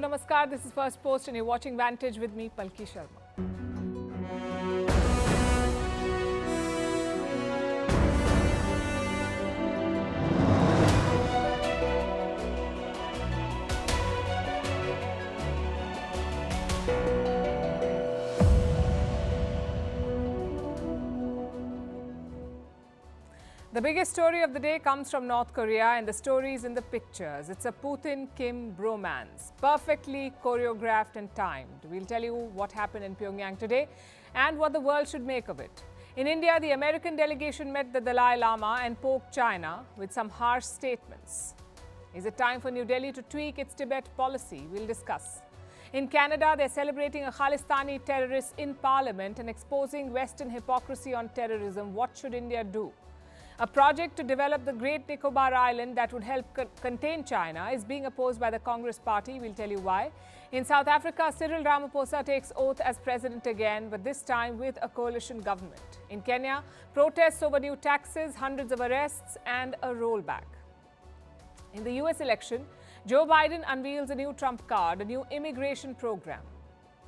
namaskar. This is Firstpost and you're watching Vantage with me, Palki Sharma. The biggest story of the day comes from North Korea, and the story is in the pictures. It's a Putin-Kim bromance, perfectly choreographed and timed. We'll tell you what happened in Pyongyang today and what the world should make of it. In India, the American delegation met the Dalai Lama and poked China with some harsh statements. Is it time for New Delhi to tweak its Tibet policy? We'll discuss. In Canada, they're celebrating a Khalistani terrorist in Parliament and exposing Western hypocrisy on terrorism. What should India do? A project to develop the Great Nicobar Island that would help contain China is being opposed by the Congress party. We'll tell you why. In South Africa, Cyril Ramaphosa takes oath as president again, but this time with a coalition government. In Kenya, protests over new taxes, hundreds of arrests and a rollback. In the US election, Joe Biden unveils a new Trump card, a new immigration program.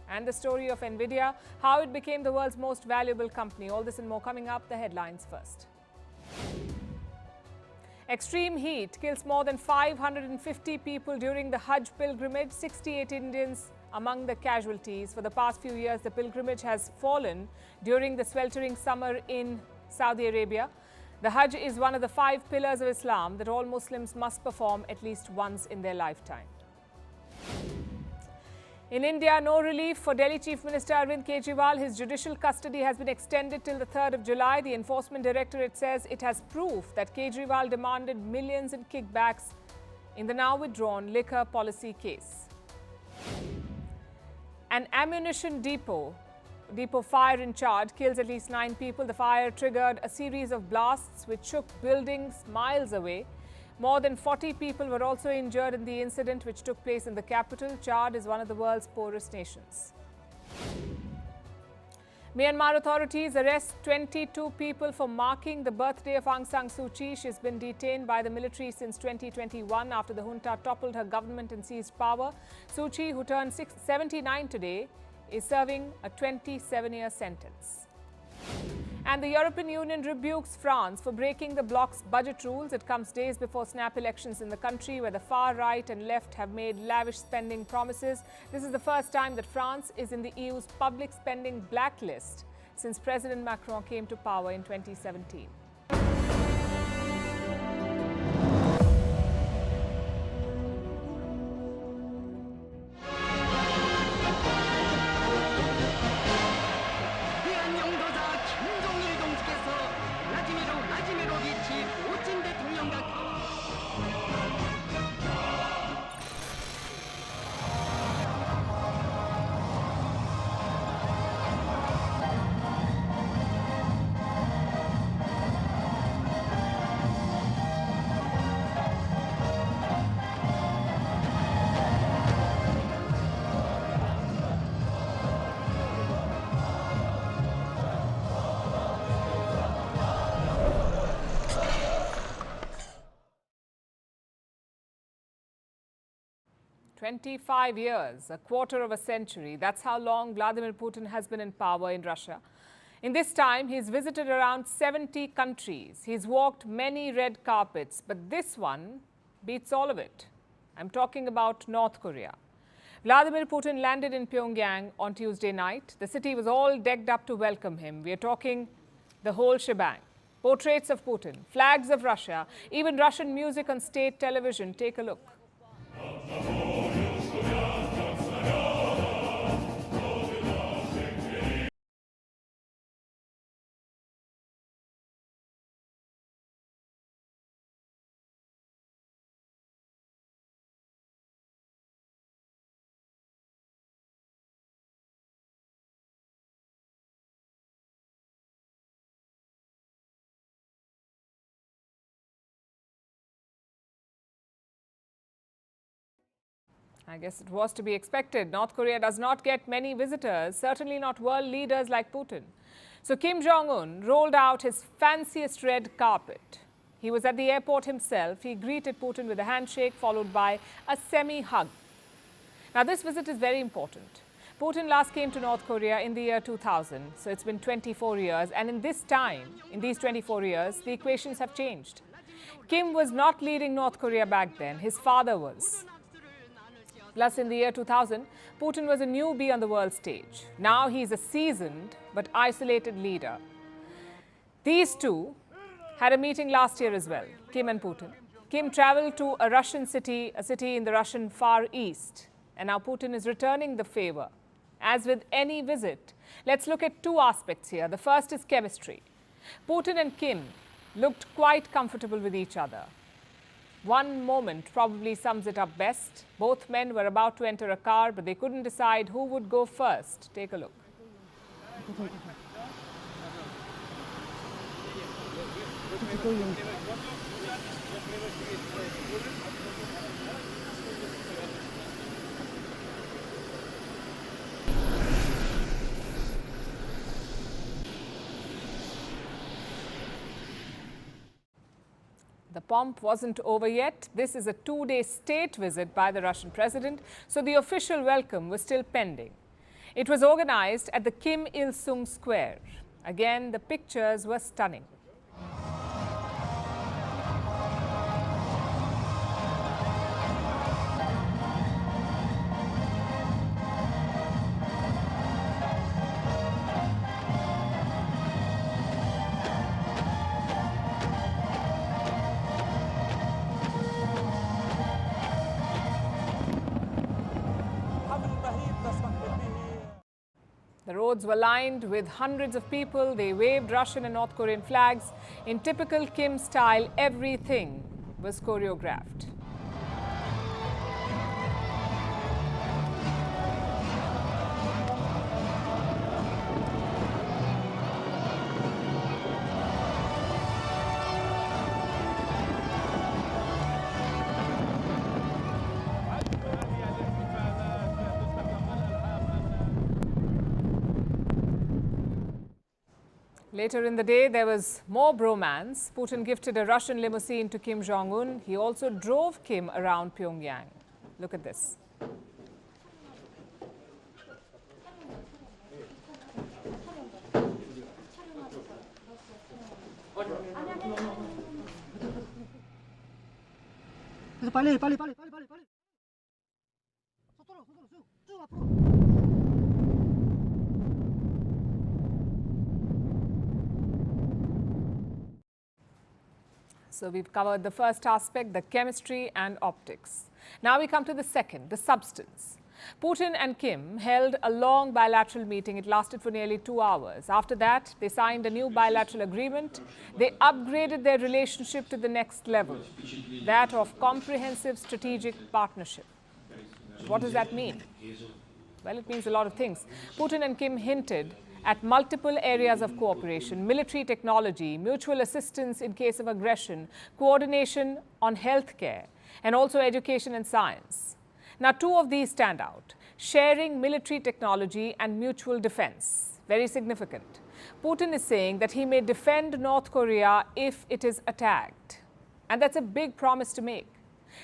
And the story of Nvidia, how it became the world's most valuable company. All this and more coming up. The headlines first. Extreme heat kills more than 550 people during the Hajj pilgrimage, 68 Indians among the casualties. For the past few years, the pilgrimage has fallen during the sweltering summer in Saudi Arabia. The Hajj is one of the 5 pillars of Islam that all Muslims must perform at least once in their lifetime. In India, no relief for Delhi Chief Minister Arvind Kejriwal. His judicial custody has been extended till the 3rd of July. The Enforcement Directorate says it has proof that Kejriwal demanded millions in kickbacks in the now withdrawn liquor policy case. An ammunition depot fire in Chad kills at least 9 people. The fire triggered a series of blasts which shook buildings miles away. More than 40 people were also injured in the incident which took place in the capital. Chad is one of the world's poorest nations. Myanmar authorities arrest 22 people for marking the birthday of Aung San Suu Kyi. She's been detained by the military since 2021 after the junta toppled her government and seized power. Suu Kyi, who turned 79 today, is serving a 27-year sentence. And the European Union rebukes France for breaking the bloc's budget rules. It comes days before snap elections in the country where the far right and left have made lavish spending promises. This is the first time that France is in the EU's public spending blacklist since President Macron came to power in 2017. "25 years, a quarter of a century. That's how long Vladimir Putin has been in power in Russia. In this time, he's visited around 70 countries. He's walked many red carpets, but this one beats all of it. I'm talking about North Korea. Vladimir Putin landed in Pyongyang on Tuesday night. The city was all decked up to welcome him. We are talking the whole shebang. Portraits of Putin, flags of Russia, even Russian music on state television. Take a look. I guess it was to be expected. North Korea does not get many visitors, certainly not world leaders like Putin. So Kim Jong Un rolled out his fanciest red carpet. He was at the airport himself. He greeted Putin with a handshake followed by a semi-hug. Now, this visit is very important. Putin last came to North Korea in the year 2000, so it's been 24 years. And in this time, in these 24 years, the equations have changed. Kim was not leading North Korea back then. His father was. Plus, in the year 2000, Putin was a newbie on the world stage. Now he's a seasoned but isolated leader. These two had a meeting last year as well, Kim and Putin. Kim traveled to a Russian city, a city in the Russian Far East. And now Putin is returning the favor. As with any visit, let's look at two aspects here. The first is chemistry. Putin and Kim looked quite comfortable with each other. One moment probably sums it up best. Both men were about to enter a car, but they couldn't decide who would go first. Take a look. The pomp wasn't over yet. This is a two-day state visit by the Russian president, so the official welcome was still pending. It was organized at the Kim Il-sung Square. Again, the pictures were stunning. The roads were lined with hundreds of people. They waved Russian and North Korean flags. In typical Kim style, everything was choreographed. Later in the day, there was more bromance. Putin gifted a Russian limousine to Kim Jong Un. He also drove Kim around Pyongyang. Look at this. So we've covered the first aspect, the chemistry and optics. Now we come to the second, the substance. Putin and Kim held a long bilateral meeting. It lasted for nearly 2 hours. After that, they signed a new bilateral agreement. They upgraded their relationship to the next level, that of comprehensive strategic partnership. What does that mean? Well, it means a lot of things. Putin and Kim hinted at multiple areas of cooperation: military technology, mutual assistance in case of aggression, coordination on healthcare, and also education and science. Now, two of these stand out: sharing military technology and mutual defense. Very significant. Putin is saying that he may defend North Korea if it is attacked. And that's a big promise to make.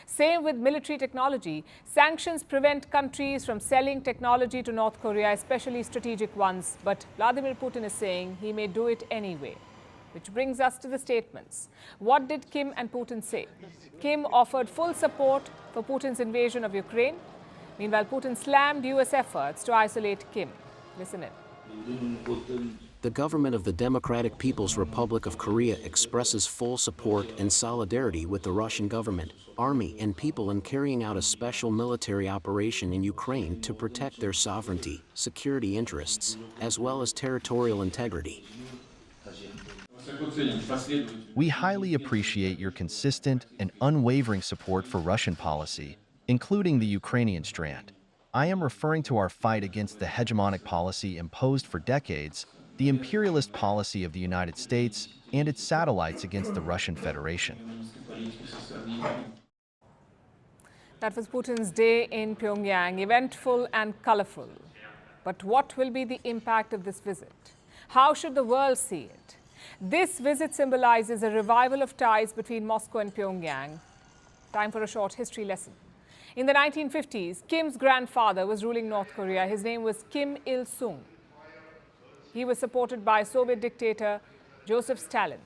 Same with military technology. Sanctions prevent countries from selling technology to North Korea, especially strategic ones. But Vladimir Putin is saying he may do it anyway. Which brings us to the statements. What did Kim and Putin say? Kim offered full support for Putin's invasion of Ukraine. Meanwhile, Putin slammed US efforts to isolate Kim. Listen in. The government of the Democratic People's Republic of Korea expresses full support and solidarity with the Russian government, army, and people in carrying out a special military operation in Ukraine to protect their sovereignty, security interests, as well as territorial integrity. We highly appreciate your consistent and unwavering support for Russian policy, including the Ukrainian strand. I am referring to our fight against the hegemonic policy imposed for decades, the imperialist policy of the United States and its satellites against the Russian Federation. That was Putin's day in Pyongyang, eventful and colorful. But what will be the impact of this visit? How should the world see it? This visit symbolizes a revival of ties between Moscow and Pyongyang. Time for a short history lesson. In the 1950s, Kim's grandfather was ruling North Korea. His name was Kim Il-sung. He was supported by Soviet dictator Joseph Stalin.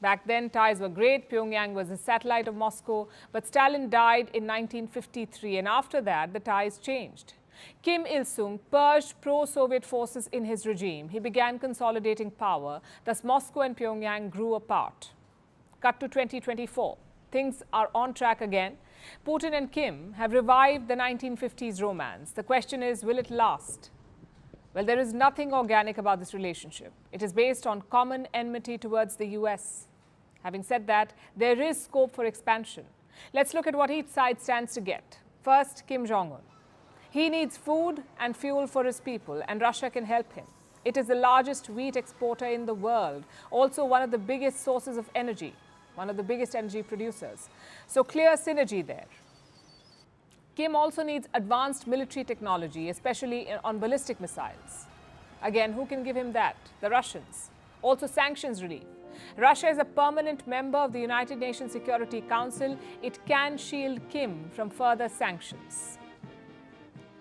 Back then, ties were great. Pyongyang was a satellite of Moscow, but Stalin died in 1953, and after that, the ties changed. Kim Il-sung purged pro-Soviet forces in his regime. He began consolidating power. Thus, Moscow and Pyongyang grew apart. Cut to 2024. Things are on track again. Putin and Kim have revived the 1950s romance. The question is, will it last? Well, there is nothing organic about this relationship. It is based on common enmity towards the US. Having said that, there is scope for expansion. Let's look at what each side stands to get. First, Kim Jong Un. He needs food and fuel for his people, and Russia can help him. It is the largest wheat exporter in the world, also one of the biggest sources of energy, one of the biggest energy producers. So clear synergy there. Kim also needs advanced military technology, especially on ballistic missiles. Again, who can give him that? The Russians. Also sanctions relief. Russia is a permanent member of the United Nations Security Council. It can shield Kim from further sanctions.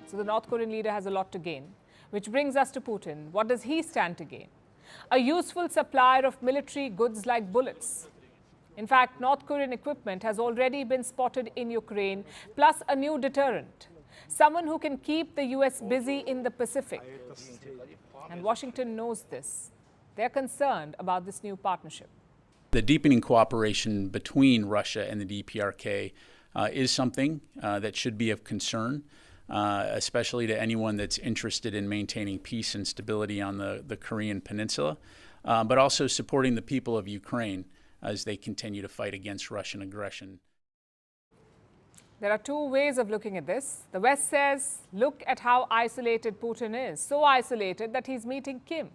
So the North Korean leader has a lot to gain. Which brings us to Putin. What does he stand to gain? A useful supplier of military goods like bullets. In fact, North Korean equipment has already been spotted in Ukraine, plus a new deterrent. Someone who can keep the US busy in the Pacific. And Washington knows this. They're concerned about this new partnership. The deepening cooperation between Russia and the DPRK is something that should be of concern, especially to anyone that's interested in maintaining peace and stability on the Korean Peninsula, but also supporting the people of Ukraine as they continue to fight against Russian aggression. There are two ways of looking at this. The West says, look at how isolated Putin is. So isolated that he's meeting Kim.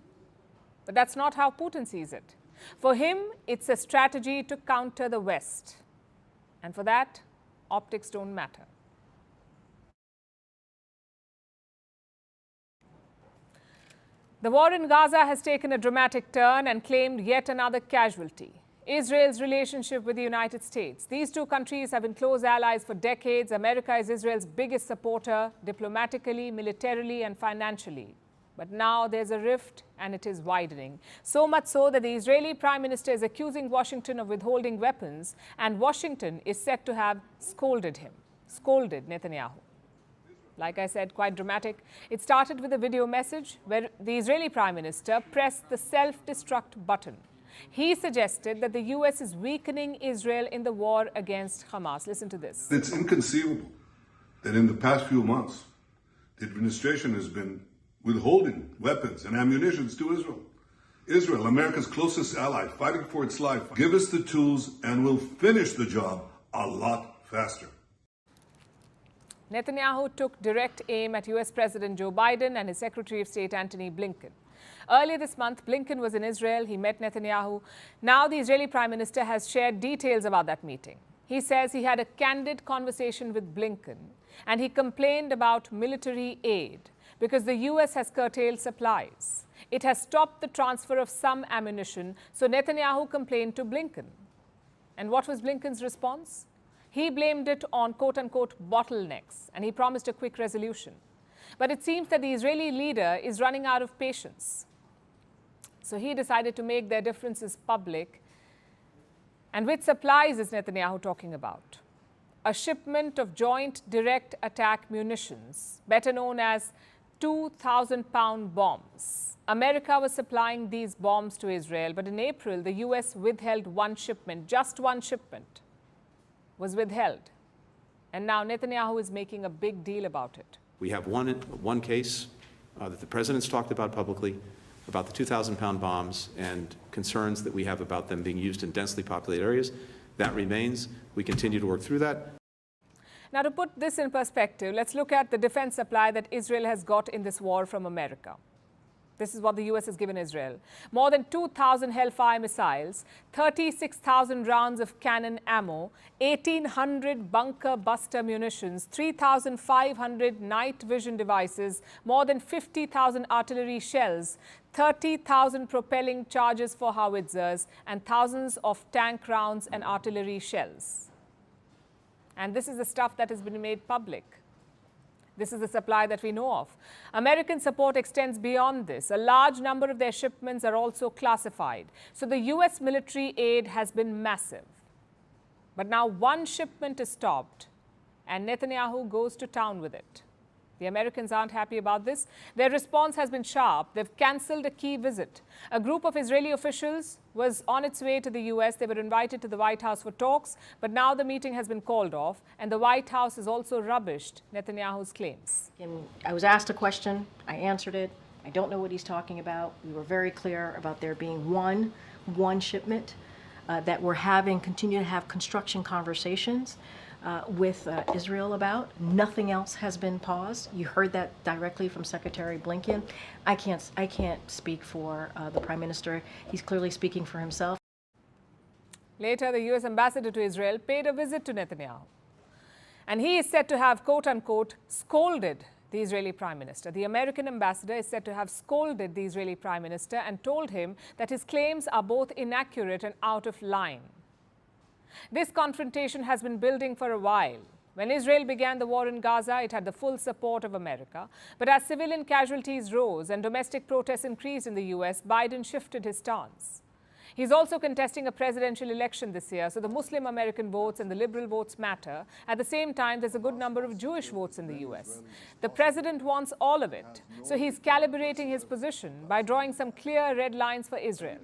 But that's not how Putin sees it. For him, it's a strategy to counter the West. And for that, optics don't matter. The war in Gaza has taken a dramatic turn and claimed yet another casualty. Israel's relationship with the United States. These two countries have been close allies for decades. America is Israel's biggest supporter, diplomatically, militarily, and financially. But now there's a rift, and it is widening. So much so that the Israeli Prime Minister is accusing Washington of withholding weapons, and Washington is said to have scolded Netanyahu. Like I said, quite dramatic. It started with a video message where the Israeli Prime Minister pressed the self-destruct button. He suggested that the US is weakening Israel in the war against Hamas. Listen to this. It's inconceivable that in the past few months, the administration has been withholding weapons and ammunition to Israel. Israel, America's closest ally, fighting for its life. Give us the tools and we'll finish the job a lot faster. Netanyahu took direct aim at US President Joe Biden and his Secretary of State Antony Blinken. Earlier this month, Blinken was in Israel. He met Netanyahu. Now the Israeli Prime Minister has shared details about that meeting. He says he had a candid conversation with Blinken and he complained about military aid because the US has curtailed supplies. It has stopped the transfer of some ammunition, so Netanyahu complained to Blinken. And what was Blinken's response? He blamed it on quote-unquote bottlenecks and he promised a quick resolution. But it seems that the Israeli leader is running out of patience. So he decided to make their differences public. And which supplies is Netanyahu talking about? A shipment of joint direct attack munitions, better known as 2,000-pound bombs. America was supplying these bombs to Israel, but in April, the US withheld one shipment, just one shipment was withheld. And now Netanyahu is making a big deal about it. We have one case that the president's talked about publicly, about the 2,000-pound bombs and concerns that we have about them being used in densely populated areas. That remains. We continue to work through that. Now, to put this in perspective, let's look at the defense supply that Israel has got in this war from America. This is what the US has given Israel. More than 2,000 Hellfire missiles, 36,000 rounds of cannon ammo, 1,800 bunker buster munitions, 3,500 night vision devices, more than 50,000 artillery shells, 30,000 propelling charges for howitzers, and thousands of tank rounds and artillery shells. And this is the stuff that has been made public. This is the supply that we know of. American support extends beyond this. A large number of their shipments are also classified. So the US military aid has been massive. But now one shipment is stopped and Netanyahu goes to town with it. The Americans aren't happy about this. Their response has been sharp. They've cancelled a key visit. A group of Israeli officials was on its way to the US. They were invited to the White House for talks, but now the meeting has been called off, and the White House has also rubbished Netanyahu's claims. I was asked a question. I answered it. I don't know what he's talking about. We were very clear about there being one shipment that we're continue to have construction conversations with Israel about. Nothing else has been paused. You heard that directly from Secretary Blinken. I can't speak for the Prime Minister. He's clearly speaking for himself. Later, the US ambassador to Israel paid a visit to Netanyahu. And he is said to have, quote unquote, scolded the Israeli Prime Minister. The American ambassador is said to have scolded the Israeli Prime Minister and told him that his claims are both inaccurate and out of line. This confrontation has been building for a while. When Israel began the war in Gaza, it had the full support of America. But as civilian casualties rose and domestic protests increased in the US, Biden shifted his stance. He's also contesting a presidential election this year, so the Muslim American votes and the liberal votes matter. At the same time, there's a good number of Jewish votes in the US. The president wants all of it, so he's calibrating his position by drawing some clear red lines for Israel.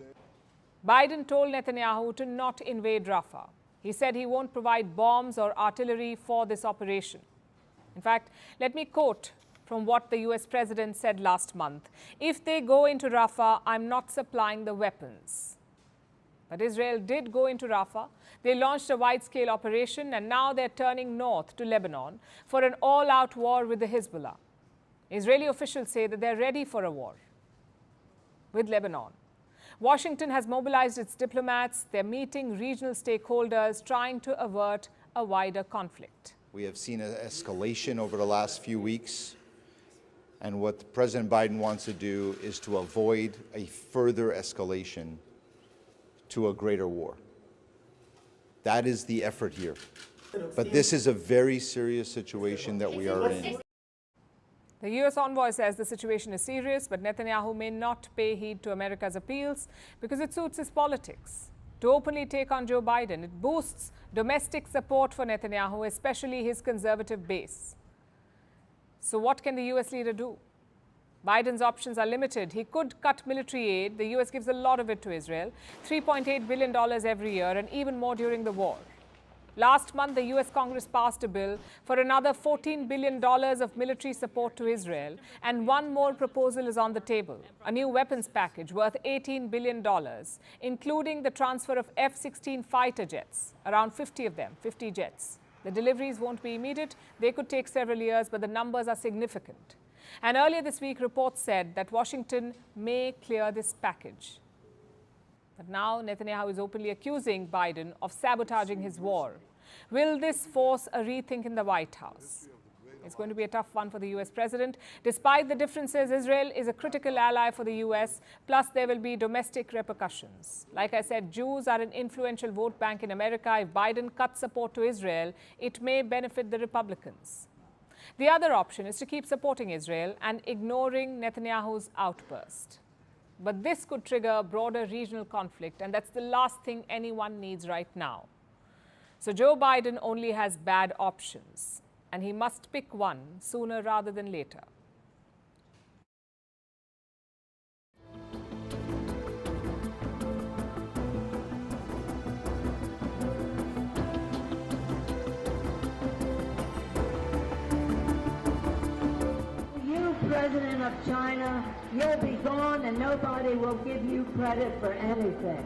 Biden told Netanyahu to not invade Rafah. He said he won't provide bombs or artillery for this operation. In fact, let me quote from what the US president said last month. If they go into Rafah, I'm not supplying the weapons. But Israel did go into Rafah. They launched a wide-scale operation, and now they're turning north to Lebanon for an all-out war with the Hezbollah. Israeli officials say that they're ready for a war with Lebanon. Washington has mobilized its diplomats. They're meeting regional stakeholders, trying to avert a wider conflict. We have seen an escalation over the last few weeks, and what President Biden wants to do is to avoid a further escalation to a greater war. That is the effort here. But this is a very serious situation that we are in. The US envoy says the situation is serious, but Netanyahu may not pay heed to America's appeals because it suits his politics. To openly take on Joe Biden, it boosts domestic support for Netanyahu, especially his conservative base. So what can the US leader do? Biden's options are limited. He could cut military aid. The US gives a lot of it to Israel, $3.8 billion every year, and even more during the war. Last month, the US Congress passed a bill for another $14 billion of military support to Israel, and one more proposal is on the table, a new weapons package worth $18 billion, including the transfer of F-16 fighter jets, around 50 of them, 50 jets. The deliveries won't be immediate. They could take several years, but the numbers are significant. And earlier this week, reports said that Washington may clear this package. But now Netanyahu is openly accusing Biden of sabotaging his war. Will this force a rethink in the White House? It's going to be a tough one for the US president. Despite the differences, Israel is a critical ally for the US, plus there will be domestic repercussions. Like I said, Jews are an influential vote bank in America. If Biden cuts support to Israel, it may benefit the Republicans. The other option is to keep supporting Israel and ignoring Netanyahu's outburst. But this could trigger a broader regional conflict, and that's the last thing anyone needs right now. So Joe Biden only has bad options, and he must pick one sooner rather than later. President of China, you'll be gone and nobody will give you credit for anything.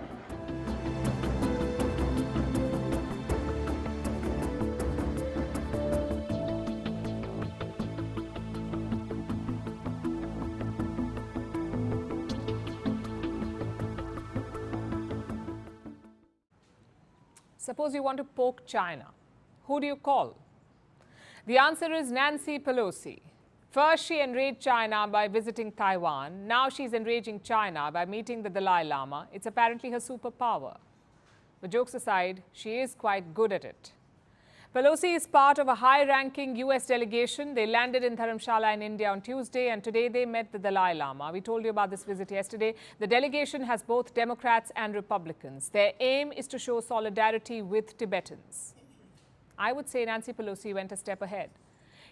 Suppose you want to poke China. Who do you call? The answer is Nancy Pelosi. First, she enraged China by visiting Taiwan. Now she's enraging China by meeting the Dalai Lama. It's apparently her superpower. But jokes aside, she is quite good at it. Pelosi is part of a high-ranking U.S. delegation. They landed in Dharamshala in India on Tuesday, and today they met the Dalai Lama. We told you about this visit yesterday. The delegation has both Democrats and Republicans. Their aim is to show solidarity with Tibetans. I would say Nancy Pelosi went a step ahead.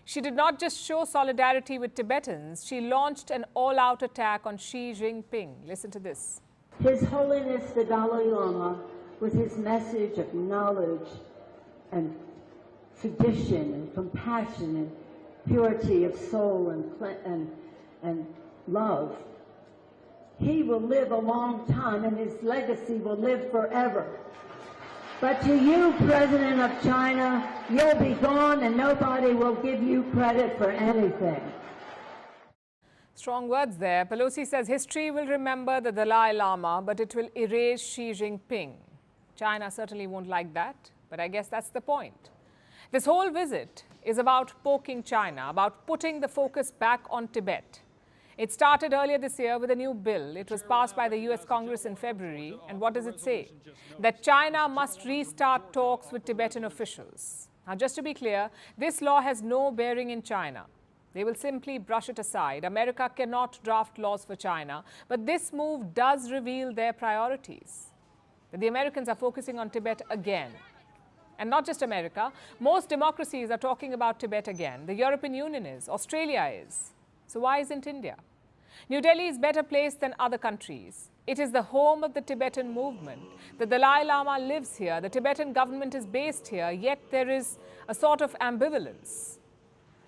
She did not just show solidarity with Tibetans, she launched an all-out attack on Xi Jinping. Listen to this. His Holiness the Dalai Lama, with his message of knowledge and tradition and compassion and purity of soul and love, he will live a long time and his legacy will live forever. But to you, President of China, you'll be gone and nobody will give you credit for anything. Strong words there. Pelosi says history will remember the Dalai Lama, but it will erase Xi Jinping. China certainly won't like that, but I guess that's the point. This whole visit is about poking China, about putting the focus back on Tibet. It started earlier this year with a new bill. It was passed by the US Congress in February. And what does it say? That China must restart talks with Tibetan officials. Now, just to be clear, this law has no bearing in China. They will simply brush it aside. America cannot draft laws for China. But this move does reveal their priorities. That the Americans are focusing on Tibet again. And not just America. Most democracies are talking about Tibet again. The European Union is. Australia is. So why isn't India? New Delhi is better placed than other countries. It is the home of the Tibetan movement. The Dalai Lama lives here. The Tibetan government is based here. Yet there is a sort of ambivalence.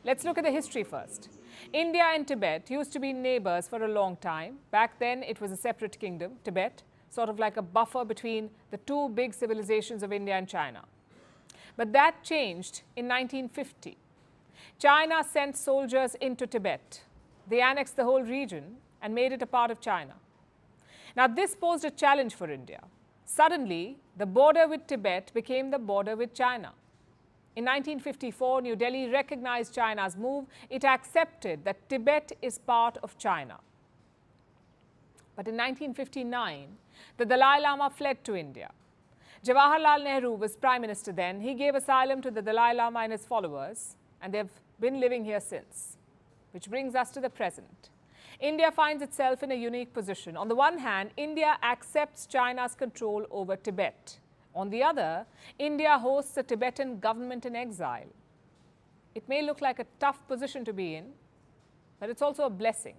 Let's look at the history first. India and Tibet used to be neighbors for a long time. Back then, it was a separate kingdom, Tibet, sort of like a buffer between the two big civilizations of India and China. But that changed in 1950. China sent soldiers into Tibet. They annexed the whole region and made it a part of China. Now, this posed a challenge for India. Suddenly, the border with Tibet became the border with China. In 1954, New Delhi recognized China's move. It accepted that Tibet is part of China. But in 1959, the Dalai Lama fled to India. Jawaharlal Nehru was Prime Minister then. He gave asylum to the Dalai Lama and his followers, and they've been living here since. Which brings us to the present. India finds itself in a unique position. On the one hand, India accepts China's control over Tibet. On the other, India hosts a Tibetan government in exile. It may look like a tough position to be in, but it's also a blessing.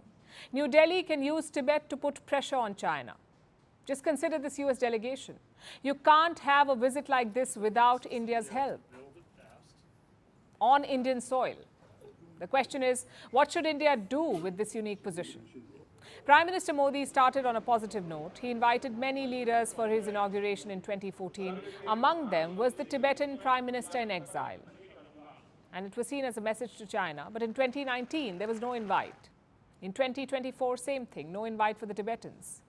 New Delhi can use Tibet to put pressure on China. Just consider this US delegation. You can't have a visit like this without India's help on Indian soil. The question is, what should India do with this unique position? Prime Minister Modi started on a positive note. He invited many leaders for his inauguration in 2014. Among them was the Tibetan Prime Minister in exile. And it was seen as a message to China. But in 2019, there was no invite. In 2024, same thing, no invite for the Tibetans.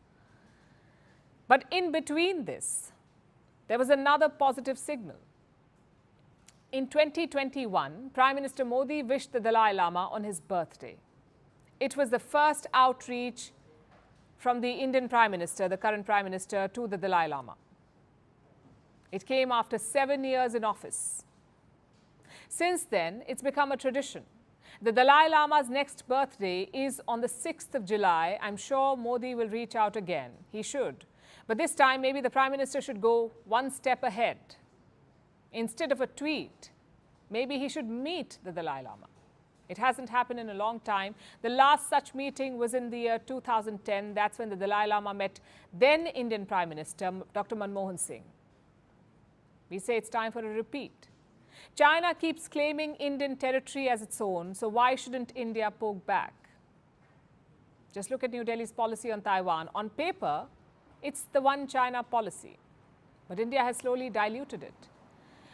But in between this, there was another positive signal. In 2021, Prime Minister Modi wished the Dalai Lama on his birthday. It was the first outreach from the Indian Prime Minister, the current Prime Minister, to the Dalai Lama. It came after 7 years in office. Since then, it's become a tradition. The Dalai Lama's next birthday is on the 6th of July. I'm sure Modi will reach out again. He should. But this time, maybe the Prime Minister should go one step ahead. Instead of a tweet, maybe he should meet the Dalai Lama. It hasn't happened in a long time. The last such meeting was in the year 2010. That's when the Dalai Lama met then Indian Prime Minister, Dr. Manmohan Singh. We say it's time for a repeat. China keeps claiming Indian territory as its own, so why shouldn't India poke back? Just look at New Delhi's policy on Taiwan. On paper, it's the one China policy, but India has slowly diluted it.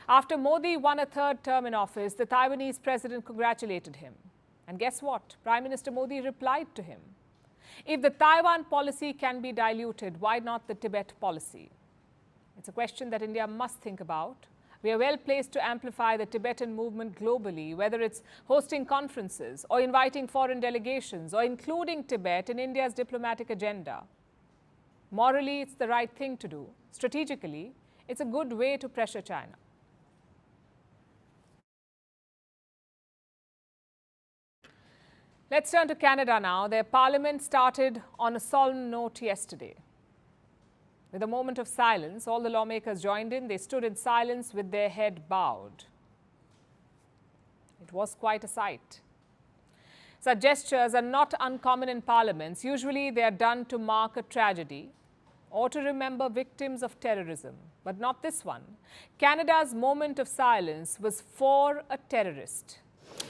After Modi won a third term in office, the Taiwanese president congratulated him. And guess what? Prime Minister Modi replied to him. If the Taiwan policy can be diluted, why not the Tibet policy? It's a question that India must think about. We are well placed to amplify the Tibetan movement globally, whether it's hosting conferences or inviting foreign delegations or including Tibet in India's diplomatic agenda. Morally, it's the right thing to do. Strategically, it's a good way to pressure China. Let's turn to Canada now. Their parliament started on a solemn note yesterday. With a moment of silence, all the lawmakers joined in. They stood in silence with their head bowed. It was quite a sight. Such gestures are not uncommon in parliaments. Usually they are done to mark a tragedy or to remember victims of terrorism, but not this one. Canada's moment of silence was for a terrorist.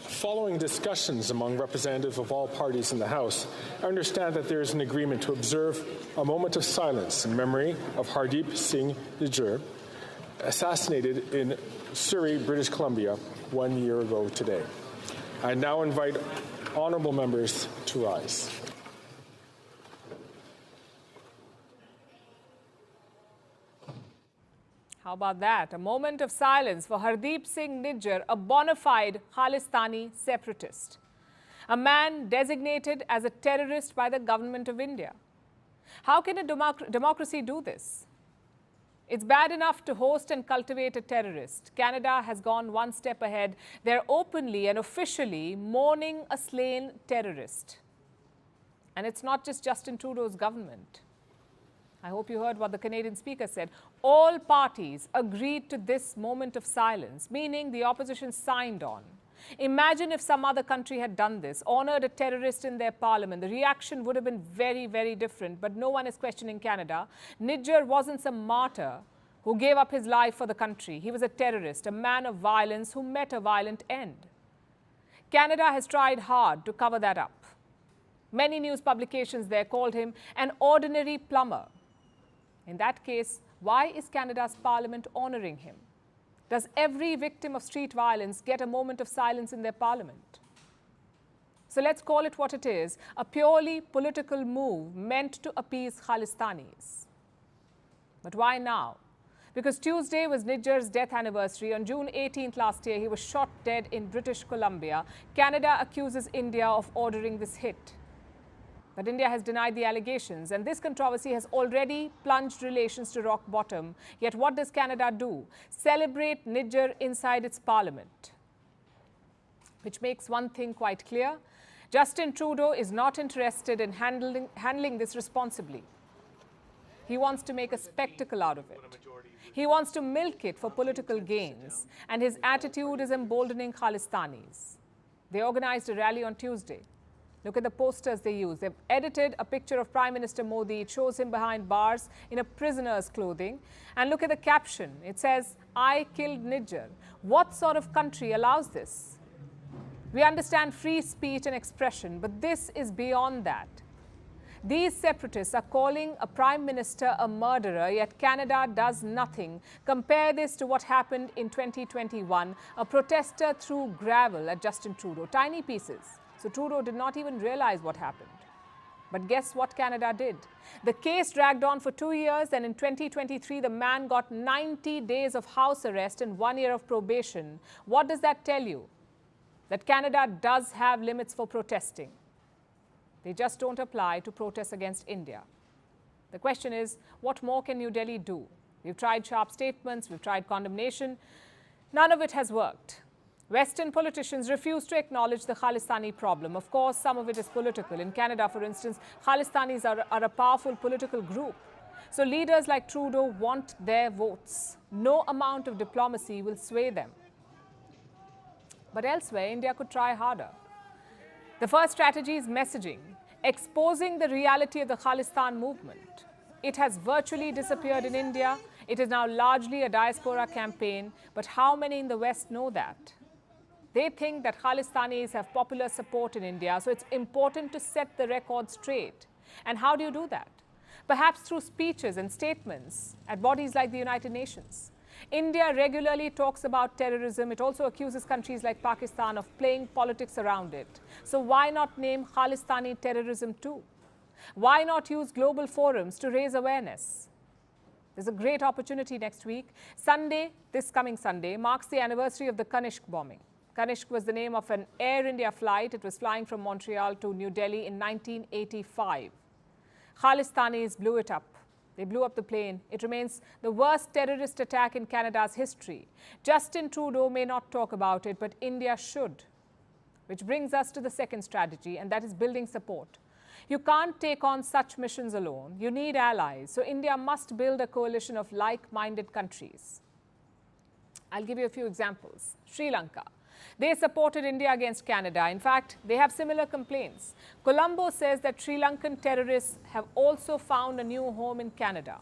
Following discussions among representatives of all parties in the House, I understand that there is an agreement to observe a moment of silence in memory of Hardeep Singh Nijjar, assassinated in Surrey, British Columbia, 1 year ago today. I now invite honourable members to rise. How about that? A moment of silence for Hardeep Singh Nijjar, a bona fide Khalistani separatist. A man designated as a terrorist by the government of India. How can a democracy do this? It's bad enough to host and cultivate a terrorist. Canada has gone one step ahead. They're openly and officially mourning a slain terrorist. And it's not just Justin Trudeau's government. I hope you heard what the Canadian speaker said. All parties agreed to this moment of silence, meaning the opposition signed on. Imagine if some other country had done this, honored a terrorist in their parliament. The reaction would have been very, very different. But no one is questioning Canada. Nijjar wasn't some martyr who gave up his life for the country. He was a terrorist, a man of violence who met a violent end. Canada has tried hard to cover that up. Many news publications there called him an ordinary plumber. In that case, why is Canada's parliament honoring him? Does every victim of street violence get a moment of silence in their parliament? So let's call it what it is, a purely political move meant to appease Khalistanis. But why now? Because Tuesday was Nijjar's death anniversary. On June 18th last year, he was shot dead in British Columbia. Canada accuses India of ordering this hit. But India has denied the allegations, and this controversy has already plunged relations to rock bottom. Yet what does Canada do? Celebrate Nijjar inside its parliament. Which makes one thing quite clear. Justin Trudeau is not interested in handling this responsibly. He wants to make a spectacle out of it. He wants to milk it for political gains, and his attitude is emboldening Khalistanis. They organized a rally on Tuesday. Look at the posters they use. They've edited a picture of Prime Minister Modi. It shows him behind bars in a prisoner's clothing. And look at the caption. It says, "I killed Nijjar." What sort of country allows this? We understand free speech and expression, but this is beyond that. These separatists are calling a Prime Minister a murderer, yet Canada does nothing. Compare this to what happened in 2021. A protester threw gravel at Justin Trudeau, tiny pieces. So Trudeau did not even realize what happened. But guess what Canada did? The case dragged on for 2 years, and in 2023, the man got 90 days of house arrest and 1 year of probation. What does that tell you? That Canada does have limits for protesting. They just don't apply to protests against India. The question is, what more can New Delhi do? We've tried sharp statements, we've tried condemnation. None of it has worked. Western politicians refuse to acknowledge the Khalistani problem. Of course, some of it is political. In Canada, for instance, Khalistanis are a powerful political group. So leaders like Trudeau want their votes. No amount of diplomacy will sway them. But elsewhere, India could try harder. The first strategy is messaging, exposing the reality of the Khalistan movement. It has virtually disappeared in India. It is now largely a diaspora campaign. But how many in the West know that? They think that Khalistanis have popular support in India, so it's important to set the record straight. And how do you do that? Perhaps through speeches and statements at bodies like the United Nations. India regularly talks about terrorism. It also accuses countries like Pakistan of playing politics around it. So why not name Khalistani terrorism too? Why not use global forums to raise awareness? There's a great opportunity next week. Sunday, this coming Sunday, marks the anniversary of the Kanishk bombing. Kanishk was the name of an Air India flight. It was flying from Montreal to New Delhi in 1985. Khalistanis blew it up. They blew up the plane. It remains the worst terrorist attack in Canada's history. Justin Trudeau may not talk about it, but India should. Which brings us to the second strategy, and that is building support. You can't take on such missions alone. You need allies. So India must build a coalition of like-minded countries. I'll give you a few examples. Sri Lanka. They supported India against Canada. In fact, they have similar complaints. Colombo says that Sri Lankan terrorists have also found a new home in Canada.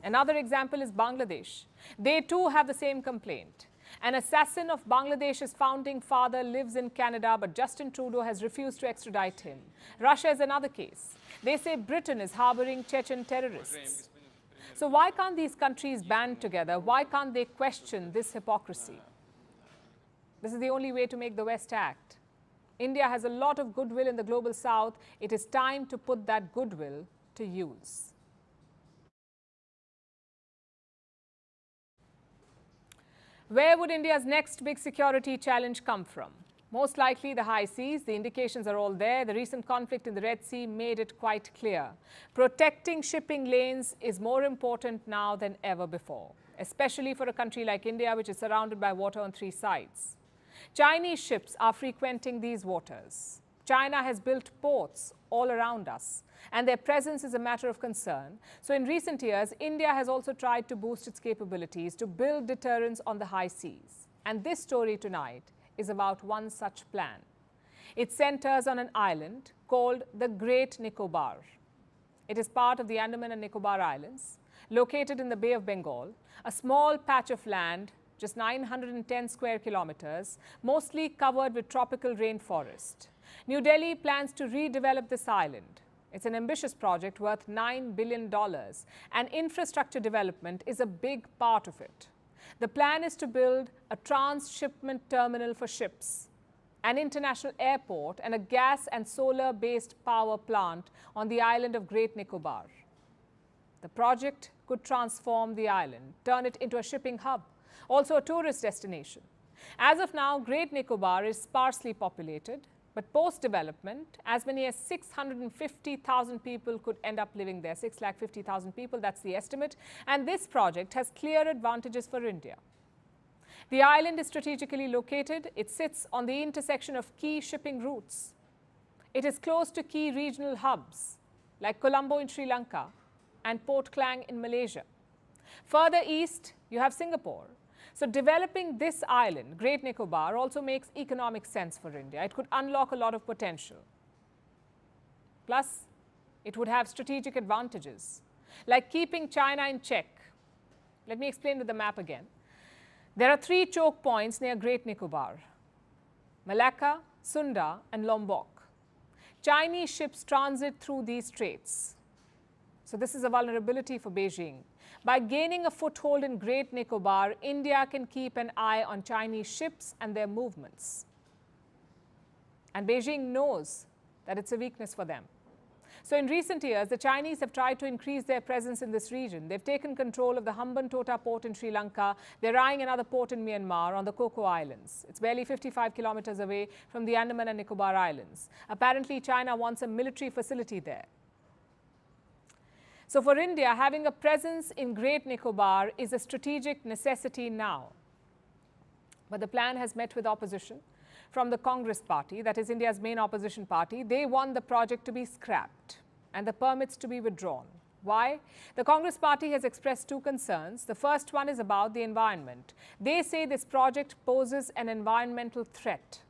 Another example is Bangladesh. They too have the same complaint. An assassin of Bangladesh's founding father lives in Canada, but Justin Trudeau has refused to extradite him. Russia is another case. They say Britain is harboring Chechen terrorists. So why can't these countries band together? Why can't they question this hypocrisy? This is the only way to make the West act. India has a lot of goodwill in the global south. It is time to put that goodwill to use. Where would India's next big security challenge come from? Most likely the high seas. The indications are all there. The recent conflict in the Red Sea made it quite clear. Protecting shipping lanes is more important now than ever before, especially for a country like India, which is surrounded by water on three sides. Chinese ships are frequenting these waters. China has built ports all around us, and their presence is a matter of concern. So in recent years, India has also tried to boost its capabilities to build deterrence on the high seas. And this story tonight is about one such plan. It centers on an island called the Great Nicobar. It is part of the Andaman and Nicobar Islands, located in the Bay of Bengal, a small patch of land, just 910 square kilometers, mostly covered with tropical rainforest. New Delhi plans to redevelop this island. It's an ambitious project worth $9 billion, and infrastructure development is a big part of it. The plan is to build a transshipment terminal for ships, an international airport, and a gas and solar-based power plant on the island of Great Nicobar. The project could transform the island, turn it into a shipping hub, also a tourist destination. As of now, Great Nicobar is sparsely populated, but post-development, as many as 650,000 people could end up living there. 650,000 people, that's the estimate. And this project has clear advantages for India. The island is strategically located. It sits on the intersection of key shipping routes. It is close to key regional hubs like Colombo in Sri Lanka and Port Klang in Malaysia. Further east, you have Singapore. So developing this island, Great Nicobar, also makes economic sense for India. It could unlock a lot of potential. Plus, it would have strategic advantages, like keeping China in check. Let me explain with the map again. There are three choke points near Great Nicobar: Malacca, Sunda, and Lombok. Chinese ships transit through these straits. So this is a vulnerability for Beijing. By gaining a foothold in Great Nicobar, India can keep an eye on Chinese ships and their movements. And Beijing knows that it's a weakness for them. So in recent years, the Chinese have tried to increase their presence in this region. They've taken control of the Hambantota port in Sri Lanka. They're eyeing another port in Myanmar on the Coco Islands. It's barely 55 kilometers away from the Andaman and Nicobar Islands. Apparently, China wants a military facility there. So for India, having a presence in Great Nicobar is a strategic necessity now. But the plan has met with opposition from the Congress party, that is India's main opposition party. They want the project to be scrapped and the permits to be withdrawn. Why? The Congress party has expressed two concerns. The first one is about the environment. They say this project poses an environmental threat,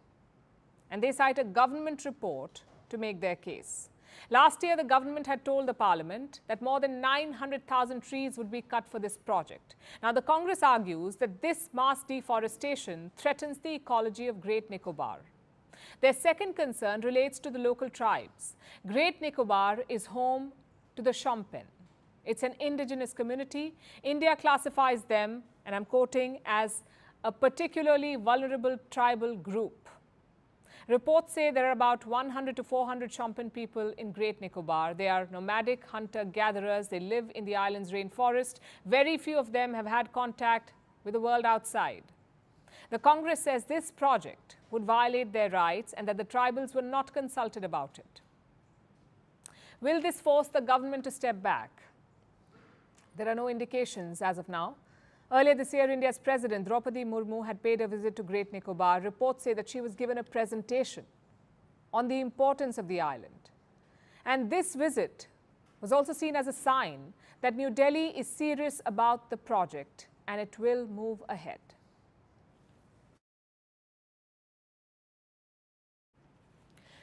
and they cite a government report to make their case. Last year, the government had told the parliament that more than 900,000 trees would be cut for this project. Now, the Congress argues that this mass deforestation threatens the ecology of Great Nicobar. Their second concern relates to the local tribes. Great Nicobar is home to the Shompen. It's an indigenous community. India classifies them, and I'm quoting, as a particularly vulnerable tribal group. Reports say there are about 100 to 400 Shompen people in Great Nicobar. They are nomadic hunter-gatherers. They live in the island's rainforest. Very few of them have had contact with the world outside. The Congress says this project would violate their rights and that the tribals were not consulted about it. Will this force the government to step back? There are no indications as of now Earlier this year, India's President Draupadi Murmu had paid a visit to Great Nicobar. Reports say that she was given a presentation on the importance of the island. And this visit was also seen as a sign that New Delhi is serious about the project and it will move ahead.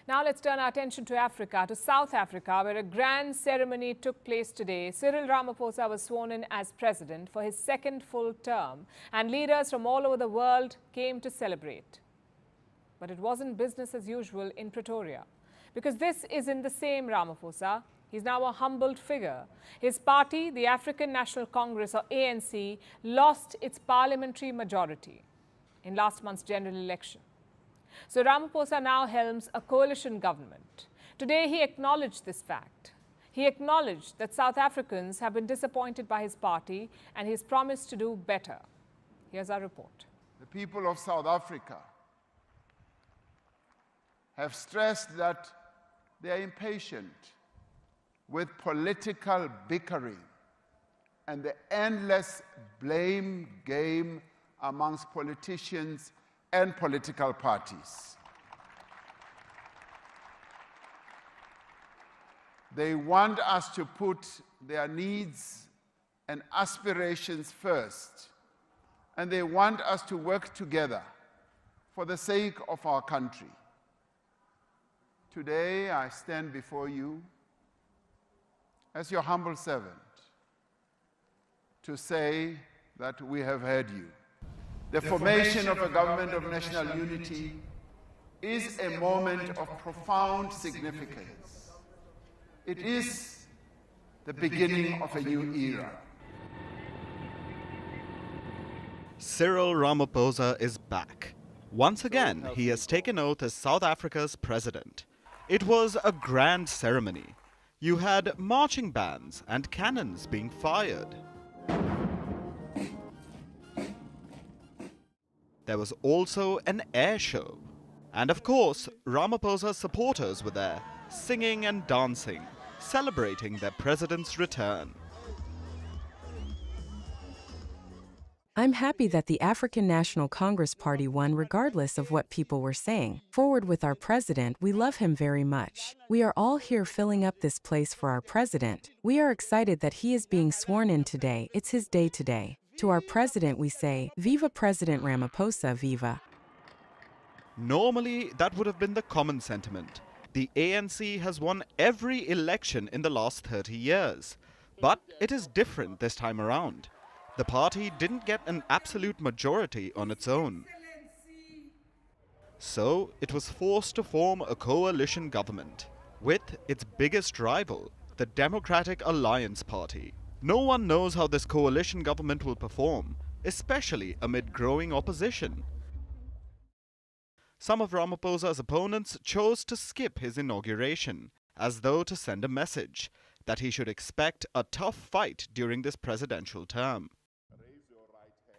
Now let's turn our attention to Africa, to South Africa, where a grand ceremony took place today. Cyril Ramaphosa was sworn in as president for his second full term, and leaders from all over the world came to celebrate. But it wasn't business as usual in Pretoria, because this isn't the same Ramaphosa. He's now a humbled figure. His party, the African National Congress, or ANC, lost its parliamentary majority in last month's general election. So Ramaphosa now helms a coalition government. Today he acknowledged this fact. He acknowledged that South Africans have been disappointed by his party and he's promised to do better. Here's our report. The people of South Africa have stressed that they are impatient with political bickering and the endless blame game amongst politicians and political parties. They want us to put their needs and aspirations first, and they want us to work together for the sake of our country. Today, I stand before you as your humble servant to say that we have heard you. The formation of a government of national unity is a moment of profound significance. It is the beginning of a new era. Cyril Ramaphosa is back. Once again, he has taken oath as South Africa's president. It was a grand ceremony. You had marching bands and cannons being fired. There was also an air show. And of course, Ramaphosa's supporters were there, singing and dancing, celebrating their president's return. I'm happy that the African National Congress Party won regardless of what people were saying. Forward with our president, we love him very much. We are all here filling up this place for our president. We are excited that he is being sworn in today. It's his day today. To our president we say, Viva President Ramaphosa, viva. Normally, that would have been the common sentiment. The ANC has won every election in the last 30 years. But it is different this time around. The party didn't get an absolute majority on its own. So it was forced to form a coalition government with its biggest rival, the Democratic Alliance Party. No one knows how this coalition government will perform, especially amid growing opposition. Some of Ramaphosa's opponents chose to skip his inauguration, as though to send a message that he should expect a tough fight during this presidential term.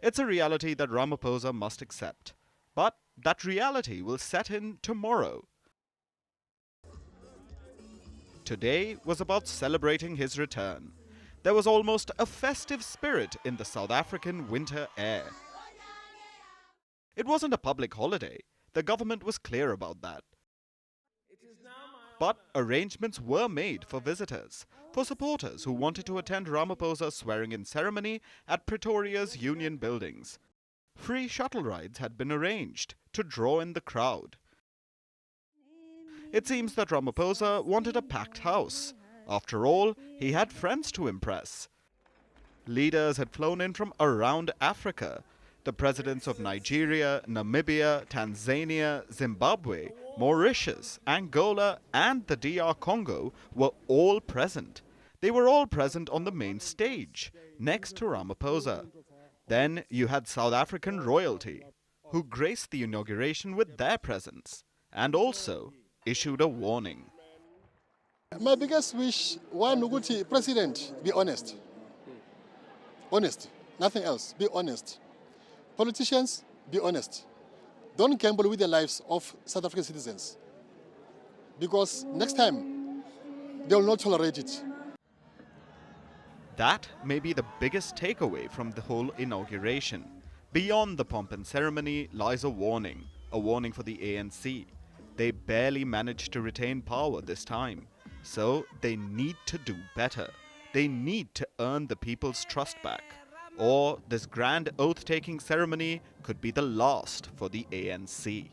It's a reality that Ramaphosa must accept, but that reality will set in tomorrow. Today was about celebrating his return. There was almost a festive spirit in the South African winter air. It wasn't a public holiday. The government was clear about that. But arrangements were made for visitors, for supporters who wanted to attend Ramaphosa's swearing-in ceremony at Pretoria's Union buildings. Free shuttle rides had been arranged to draw in the crowd. It seems that Ramaphosa wanted a packed house. After all, he had friends to impress. Leaders had flown in from around Africa. The presidents of Nigeria, Namibia, Tanzania, Zimbabwe, Mauritius, Angola, and the DR Congo were all present. They were all present on the main stage, next to Ramaphosa. Then you had South African royalty, who graced the inauguration with their presence, and also issued a warning. My biggest wish, one Uguti president, be honest. Honest, nothing else, be honest. Politicians, be honest. Don't gamble with the lives of South African citizens, because next time, they will not tolerate it. That may be the biggest takeaway from the whole inauguration. Beyond the pomp and ceremony lies a warning for the ANC. They barely managed to retain power this time, so they need to do better. They need to earn the people's trust back, or this grand oath-taking ceremony could be the last for the ANC.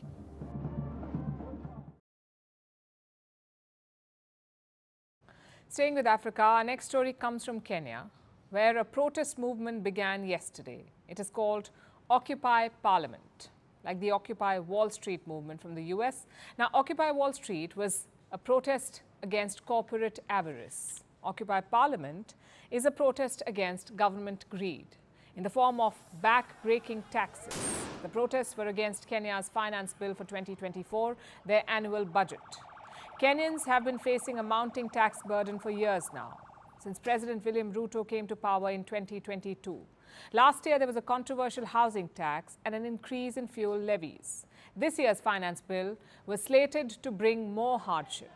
Staying with Africa, our next story comes from Kenya, where a protest movement began yesterday. It is called Occupy Parliament, like the Occupy Wall Street movement from the US. Now, Occupy Wall Street was a protest against corporate avarice. Occupy Parliament is a protest against government greed in the form of back-breaking taxes. The protests were against Kenya's finance bill for 2024, their annual budget. Kenyans have been facing a mounting tax burden for years now, since President William Ruto came to power in 2022. Last year, there was a controversial housing tax and an increase in fuel levies. This year's finance bill was slated to bring more hardship.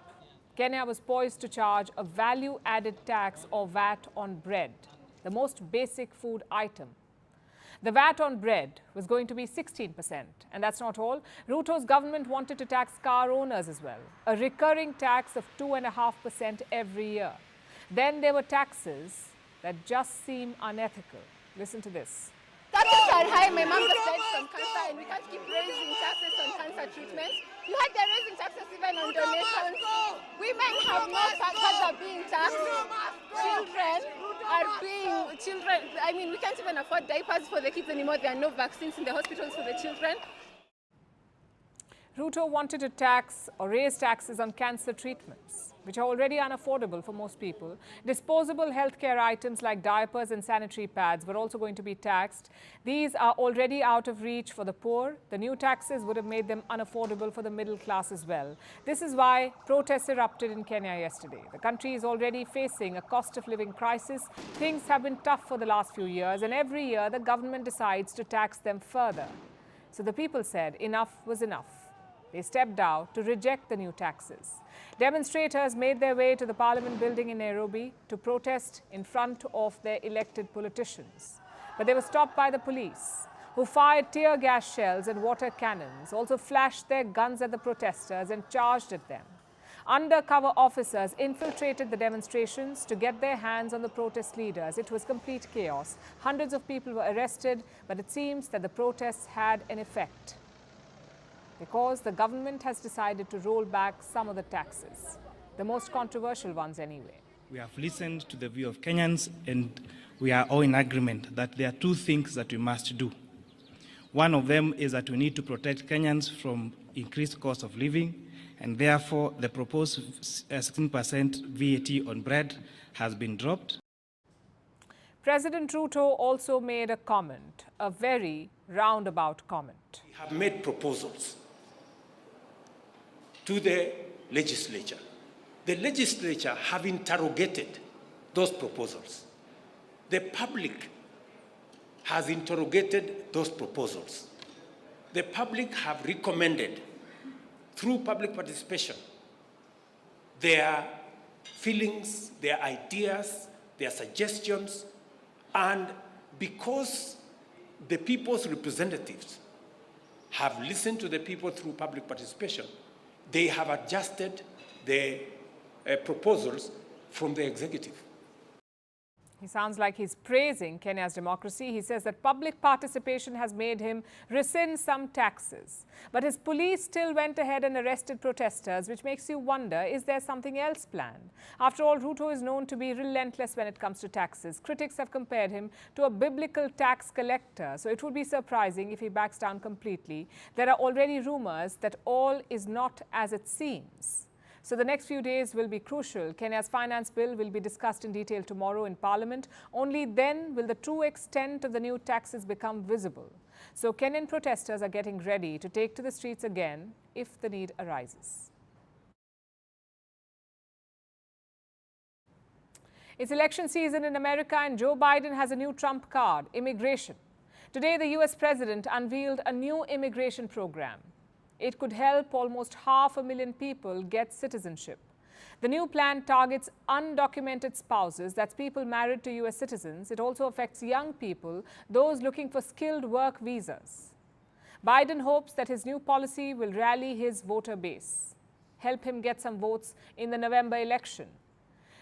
Kenya was poised to charge a value-added tax or VAT on bread, the most basic food item. The VAT on bread was going to be 16%. And that's not all. Ruto's government wanted to tax car owners as well, a recurring tax of 2.5% every year. Then there were taxes that just seem unethical. Listen to this. Taxes are high. My mom just died from cancer, and we can't keep raising taxes on cancer treatment. You heard they're raising taxes even on donations. Women have no taxes are being taxed. We can't even afford diapers for the kids anymore. There are no vaccines in the hospitals for the children. Ruto wanted to tax or raise taxes on cancer treatments, which are already unaffordable for most people. Disposable healthcare items like diapers and sanitary pads were also going to be taxed. These are already out of reach for the poor. The new taxes would have made them unaffordable for the middle class as well. This is why protests erupted in Kenya yesterday. The country is already facing a cost of living crisis. Things have been tough for the last few years, and every year the government decides to tax them further. So the people said enough was enough. They stepped out to reject the new taxes. Demonstrators made their way to the Parliament building in Nairobi to protest in front of their elected politicians. But they were stopped by the police, who fired tear gas shells and water cannons, also flashed their guns at the protesters and charged at them. Undercover officers infiltrated the demonstrations to get their hands on the protest leaders. It was complete chaos. Hundreds of people were arrested, but it seems that the protests had an effect, because the government has decided to roll back some of the taxes, the most controversial ones anyway. We have listened to the view of Kenyans, and we are all in agreement that there are two things that we must do. One of them is that we need to protect Kenyans from increased cost of living, and therefore the proposed 16% VAT on bread has been dropped. President Ruto also made a comment, a very roundabout comment. We have made proposals to the legislature. The legislature have interrogated those proposals. The public has interrogated those proposals. The public have recommended, through public participation, their feelings, their ideas, their suggestions, and because the people's representatives have listened to the people through public participation, they have adjusted the proposals from the executive. He sounds like he's praising Kenya's democracy. He says that public participation has made him rescind some taxes. But his police still went ahead and arrested protesters, which makes you wonder, is there something else planned? After all, Ruto is known to be relentless when it comes to taxes. Critics have compared him to a biblical tax collector, so it would be surprising if he backs down completely. There are already rumors that all is not as it seems. So the next few days will be crucial. Kenya's finance bill will be discussed in detail tomorrow in Parliament. Only then will the true extent of the new taxes become visible. So Kenyan protesters are getting ready to take to the streets again if the need arises. It's election season in America, and Joe Biden has a new trump card: immigration. Today, the US president unveiled a new immigration program. It could help almost 500,000 people get citizenship. The new plan targets undocumented spouses, that's people married to US citizens. It also affects young people, those looking for skilled work visas. Biden hopes that his new policy will rally his voter base, help him get some votes in the November election.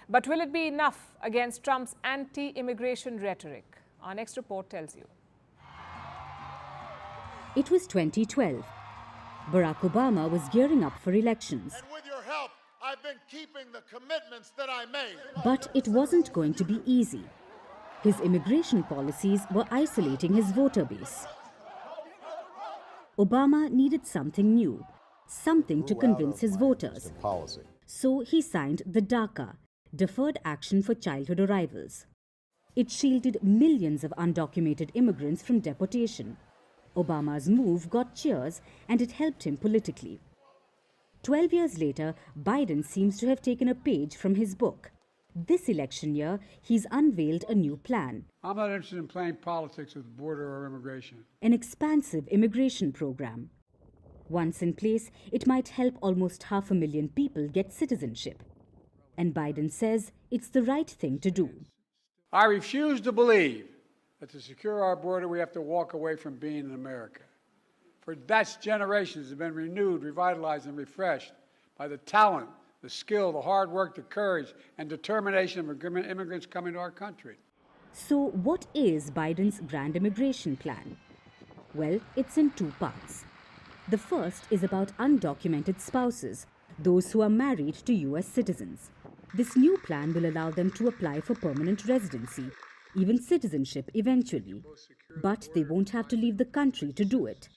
But will it be enough against Trump's anti-immigration rhetoric? Our next report tells you. It was 2012. Barack Obama was gearing up for elections. And with your help, I've been keeping the commitments that I made. But it wasn't going to be easy. His immigration policies were isolating his voter base. Obama needed something new, something to convince his voters. So he signed the DACA, Deferred Action for Childhood Arrivals. It shielded millions of undocumented immigrants from deportation. Obama's move got cheers and it helped him politically. 12 years later, Biden seems to have taken a page from his book. This election year, he's unveiled a new plan. I'm not interested in playing politics with border or immigration. An expansive immigration program. Once in place, it might help almost 500,000 people get citizenship. And Biden says it's the right thing to do. I refuse to believe that to secure our border, we have to walk away from being in America. For that's generations have been renewed, revitalized, and refreshed by the talent, the skill, the hard work, the courage, and determination of immigrants coming to our country. So what is Biden's grand immigration plan? Well, it's in two parts. The first is about undocumented spouses, those who are married to US citizens. This new plan will allow them to apply for permanent residency, even citizenship eventually. But they won't have to leave the country to do it.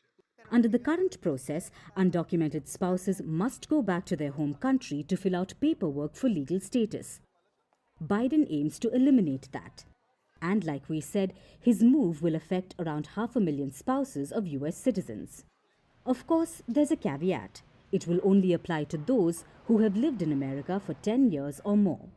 Under the current process, undocumented spouses must go back to their home country to fill out paperwork for legal status. Biden aims to eliminate that. And like we said, his move will affect around 500,000 spouses of US citizens. Of course, there's a caveat. It will only apply to those who have lived in America for 10 years or more.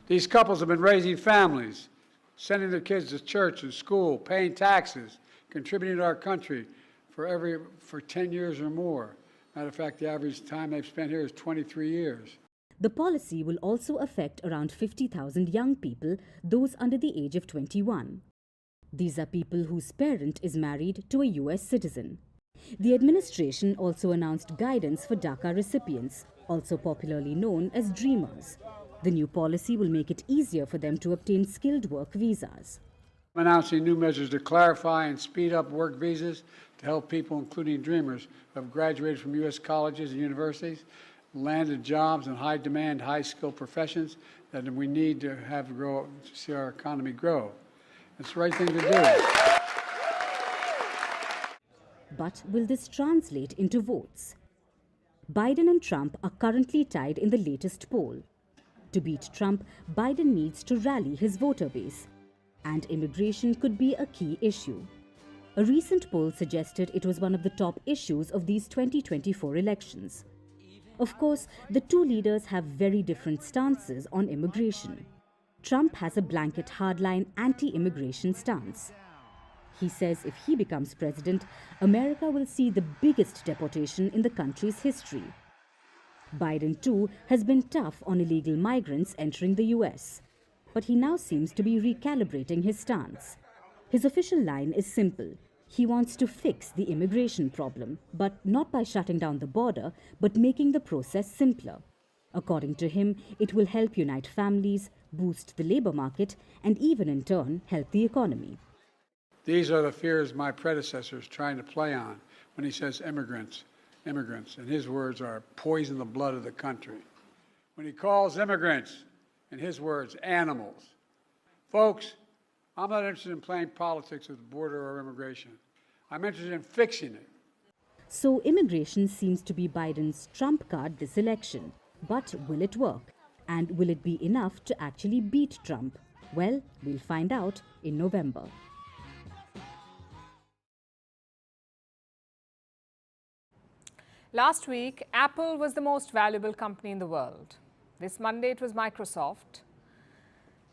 These couples have been raising families, sending their kids to church and school, paying taxes, contributing to our country for 10 years or more. Matter of fact, the average time they've spent here is 23 years. The policy will also affect around 50,000 young people, those under the age of 21. These are people whose parent is married to a US citizen. The administration also announced guidance for DACA recipients, also popularly known as Dreamers. The new policy will make it easier for them to obtain skilled work visas. I'm announcing new measures to clarify and speed up work visas to help people, including Dreamers, who have graduated from U.S. colleges and universities, landed jobs in high-demand, high-skilled professions that we need to have grow to see our economy grow. It's the right thing to do. But will this translate into votes? Biden and Trump are currently tied in the latest poll. To beat Trump, Biden needs to rally his voter base, and immigration could be a key issue. A recent poll suggested it was one of the top issues of these 2024 elections. Of course, the two leaders have very different stances on immigration. Trump has a blanket hardline anti-immigration stance. He says if he becomes president, America will see the biggest deportation in the country's history. Biden, too, has been tough on illegal migrants entering the US. But he now seems to be recalibrating his stance. His official line is simple. He wants to fix the immigration problem, but not by shutting down the border, but making the process simpler. According to him, it will help unite families, boost the labor market, and even in turn help the economy. These are the fears my predecessor is trying to play on when he says immigrants, and his words are poison the blood of the country. When he calls immigrants, in his words, animals. Folks, I'm not interested in playing politics with border or immigration. I'm interested in fixing it. So immigration seems to be Biden's trump card this election. But will it work? And will it be enough to actually beat Trump? Well, we'll find out in November. Last week, Apple was the most valuable company in the world. This Monday, it was Microsoft.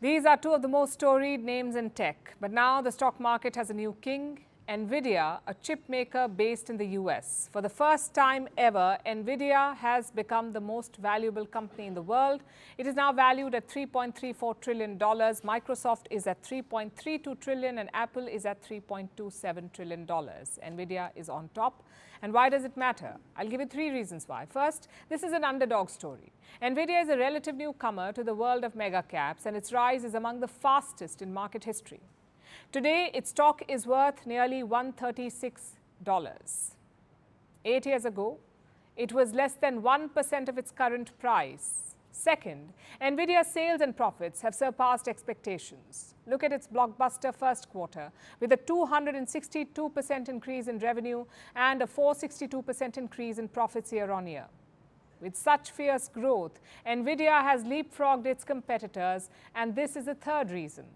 These are two of the most storied names in tech. But now the stock market has a new king, Nvidia, a chip maker based in the US. For the first time ever, Nvidia has become the most valuable company in the world. It is now valued at $3.34 trillion. Microsoft is at $3.32 trillion and Apple is at $3.27 trillion. Nvidia is on top. And why does it matter? I'll give you 3 reasons why. First, this is an underdog story. Nvidia is a relative newcomer to the world of mega caps, and its rise is among the fastest in market history. Today, its stock is worth nearly $136. 8 years ago, it was less than 1% of its current price. Second, Nvidia's sales and profits have surpassed expectations. Look at its blockbuster first quarter, with a 262% increase in revenue and a 462% increase in profits year on year. With such fierce growth, Nvidia has leapfrogged its competitors, and this is the third reason.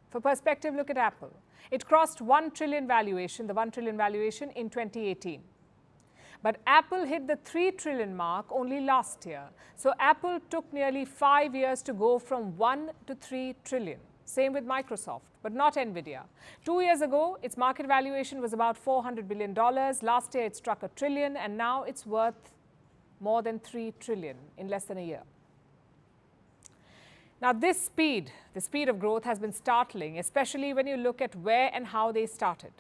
For perspective, look at Apple. It crossed $1 trillion valuation, the $1 trillion valuation in 2018. But Apple hit the $3 trillion mark only last year. So Apple took nearly 5 years to go from 1 to 3 trillion. Same with Microsoft, but not Nvidia. 2 years ago, its market valuation was about $400 billion. Last year, it struck $1 trillion, and now it's worth more than $3 trillion in less than a year. Now, this speed, the speed of growth has been startling, especially when you look at where and how they started.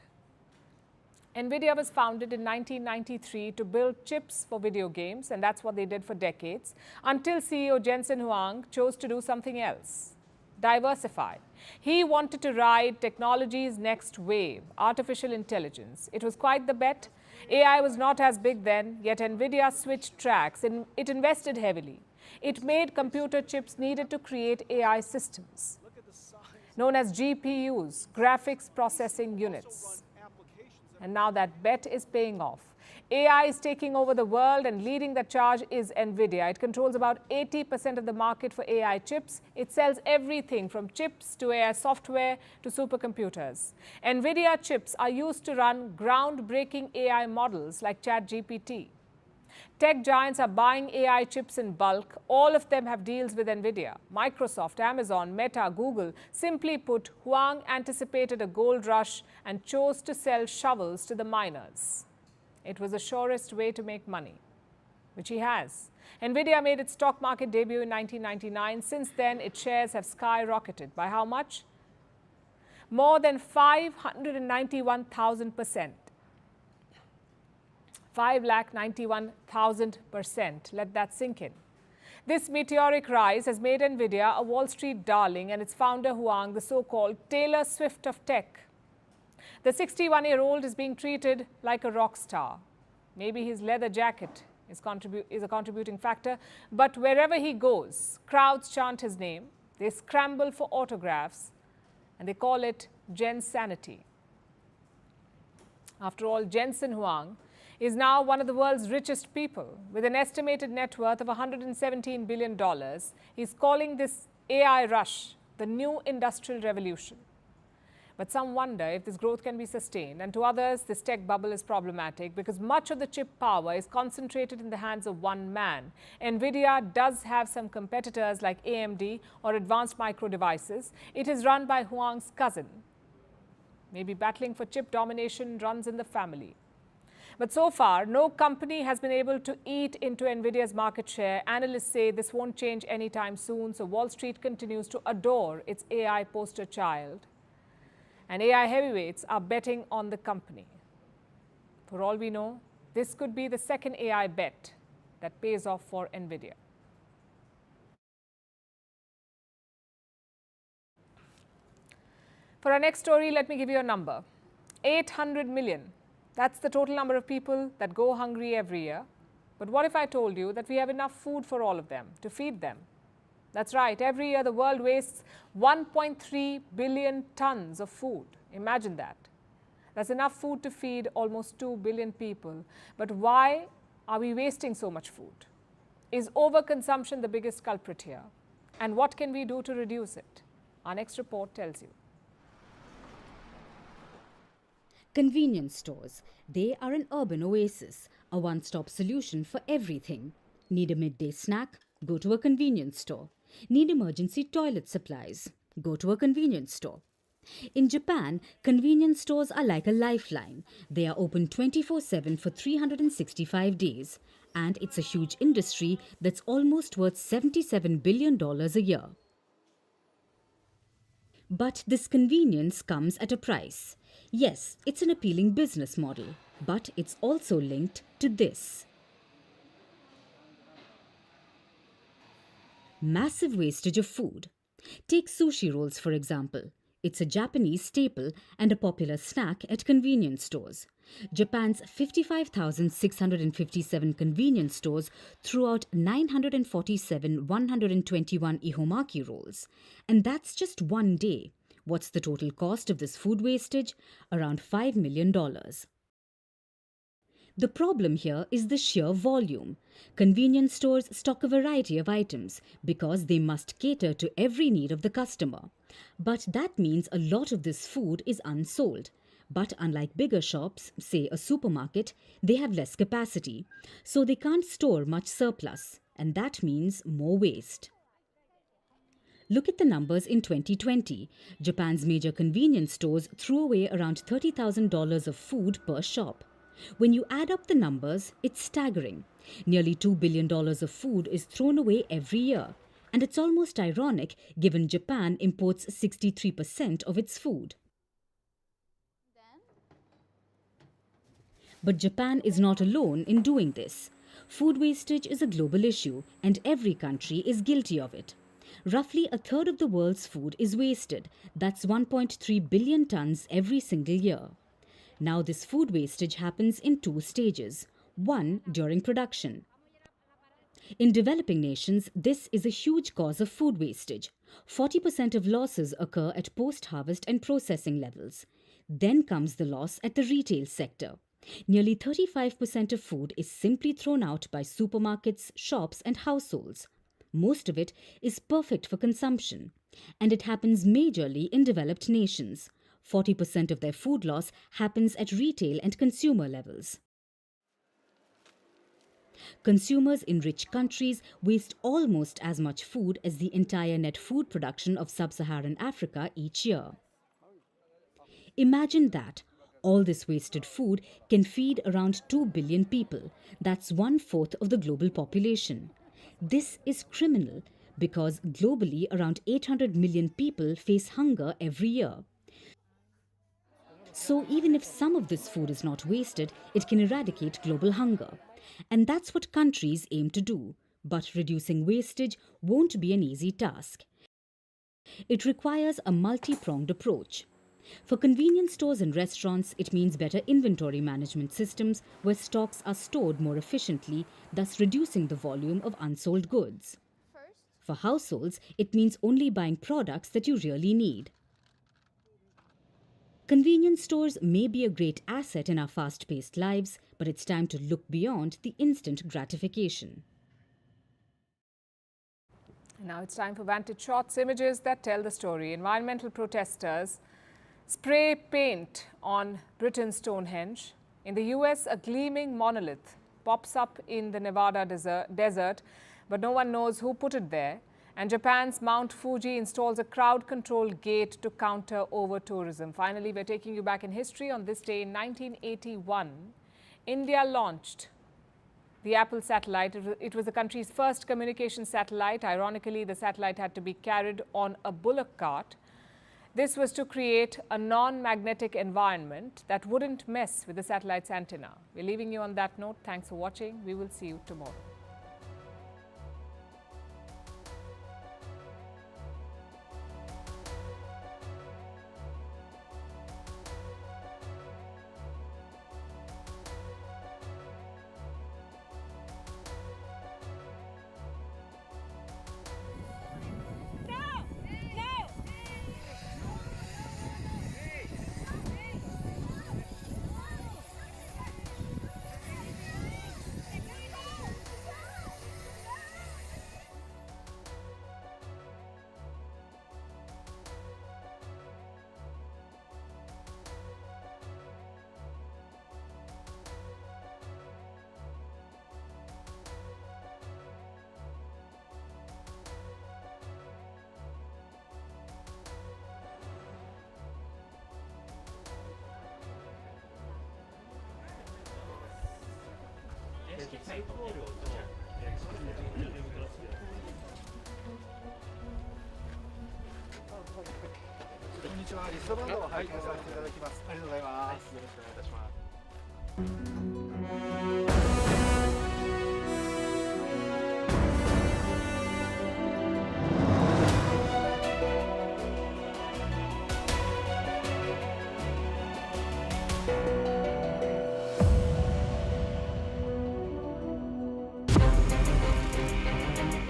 Nvidia was founded in 1993 to build chips for video games, and that's what they did for decades, until CEO Jensen Huang chose to do something else, diversify. He wanted to ride technology's next wave, artificial intelligence. It was quite the bet. AI was not as big then, yet Nvidia switched tracks and it invested heavily. It made computer chips needed to create AI systems, known as GPUs, graphics processing units. And now that bet is paying off. AI is taking over the world, and leading the charge is Nvidia. It controls about 80% of the market for AI chips. It sells everything from chips to AI software to supercomputers. Nvidia chips are used to run groundbreaking AI models like ChatGPT. Tech giants are buying AI chips in bulk. All of them have deals with Nvidia. Microsoft, Amazon, Meta, Google. Simply put, Huang anticipated a gold rush and chose to sell shovels to the miners. It was the surest way to make money, which he has. Nvidia made its stock market debut in 1999. Since then, its shares have skyrocketed. By how much? More than 591,000%. 591,000%. Let that sink in. This meteoric rise has made Nvidia a Wall Street darling, and its founder Huang the so-called Taylor Swift of tech. The 61-year-old is being treated like a rock star. Maybe his leather jacket is a contributing factor, but wherever he goes, crowds chant his name, they scramble for autographs, and they call it Jensanity. After all, Jensen Huang is now one of the world's richest people, with an estimated net worth of $117 billion. He's calling this AI rush the new industrial revolution. But some wonder if this growth can be sustained, and to others, this tech bubble is problematic because much of the chip power is concentrated in the hands of one man. Nvidia does have some competitors like AMD or Advanced Micro Devices. It is run by Huang's cousin. Maybe battling for chip domination runs in the family. But so far, no company has been able to eat into Nvidia's market share. Analysts say this won't change anytime soon, so Wall Street continues to adore its AI poster child. And AI heavyweights are betting on the company. For all we know, this could be the second AI bet that pays off for Nvidia. For our next story, let me give you a number. 800 million. That's the total number of people that go hungry every year. But what if I told you that we have enough food for all of them, to feed them? That's right. Every year, the world wastes 1.3 billion tons of food. Imagine that. That's enough food to feed almost 2 billion people. But why are we wasting so much food? Is overconsumption the biggest culprit here? And what can we do to reduce it? Our next report tells you. Convenience stores. They are an urban oasis, a one-stop solution for everything. Need a midday snack? Go to a convenience store. Need emergency toilet supplies? Go to a convenience store. In Japan, convenience stores are like a lifeline. They are open 24/7 for 365 days. And it's a huge industry that's almost worth $77 billion a year. But this convenience comes at a price. Yes, it's an appealing business model, but it's also linked to this. Massive wastage of food. Take sushi rolls, for example. It's a Japanese staple and a popular snack at convenience stores. Japan's 55,657 convenience stores threw out 947 121 ihomaki rolls. And that's just one day. What's the total cost of this food wastage? Around $5 million. The problem here is the sheer volume. Convenience stores stock a variety of items because they must cater to every need of the customer. But that means a lot of this food is unsold. But unlike bigger shops, say a supermarket, they have less capacity. So they can't store much surplus, and that means more waste. Look at the numbers in 2020. Japan's major convenience stores threw away around $30,000 of food per shop. When you add up the numbers, it's staggering. Nearly $2 billion of food is thrown away every year. And it's almost ironic given Japan imports 63% of its food. But Japan is not alone in doing this. Food wastage is a global issue, and every country is guilty of it. Roughly a third of the world's food is wasted. That's 1.3 billion tons every single year. Now this food wastage happens in two stages. One, during production. In developing nations, this is a huge cause of food wastage. 40% of losses occur at post-harvest and processing levels. Then comes the loss at the retail sector. Nearly 35% of food is simply thrown out by supermarkets, shops, and households. Most of it is perfect for consumption. And it happens majorly in developed nations. 40% of their food loss happens at retail and consumer levels. Consumers in rich countries waste almost as much food as the entire net food production of sub-Saharan Africa each year. Imagine that. All this wasted food can feed around 2 billion people. That's 1/4 of the global population. This is criminal because globally around 800 million people face hunger every year. So even if some of this food is not wasted, it can eradicate global hunger. And that's what countries aim to do. But reducing wastage won't be an easy task. It requires a multi-pronged approach. For convenience stores and restaurants, it means better inventory management systems where stocks are stored more efficiently, thus reducing the volume of unsold goods. For households, it means only buying products that you really need. Convenience stores may be a great asset in our fast-paced lives, but it's time to look beyond the instant gratification. Now it's time for Vantage Shots, images that tell the story. Environmental protesters spray paint on Britain's Stonehenge. In the US, a gleaming monolith pops up in the Nevada desert, but no one knows who put it there. And Japan's Mount Fuji installs a crowd control gate to counter over-tourism. Finally, we're taking you back in history. On this day in 1981, India launched the Apple satellite. It was the country's first communication satellite. Ironically, the satellite had to be carried on a bullock cart. This was to create a non-magnetic environment that wouldn't mess with the satellite's antenna. We're leaving you on that note. Thanks for watching. We will see you tomorrow.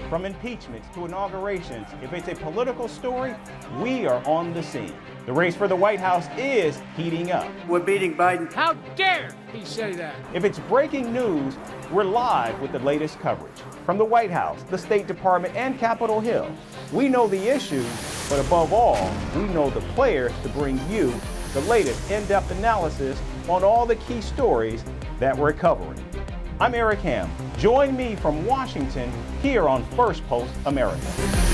From impeachments to inaugurations, if it's a political story, we are on the scene. The race for the White House is heating up. We're beating Biden. How dare he say that? If it's breaking news, we're live with the latest coverage. From the White House, the State Department, and Capitol Hill, we know the issues, but above all, we know the players to bring you the latest in-depth analysis on all the key stories that we're covering. I'm Eric Ham. Join me from Washington here on Firstpost America.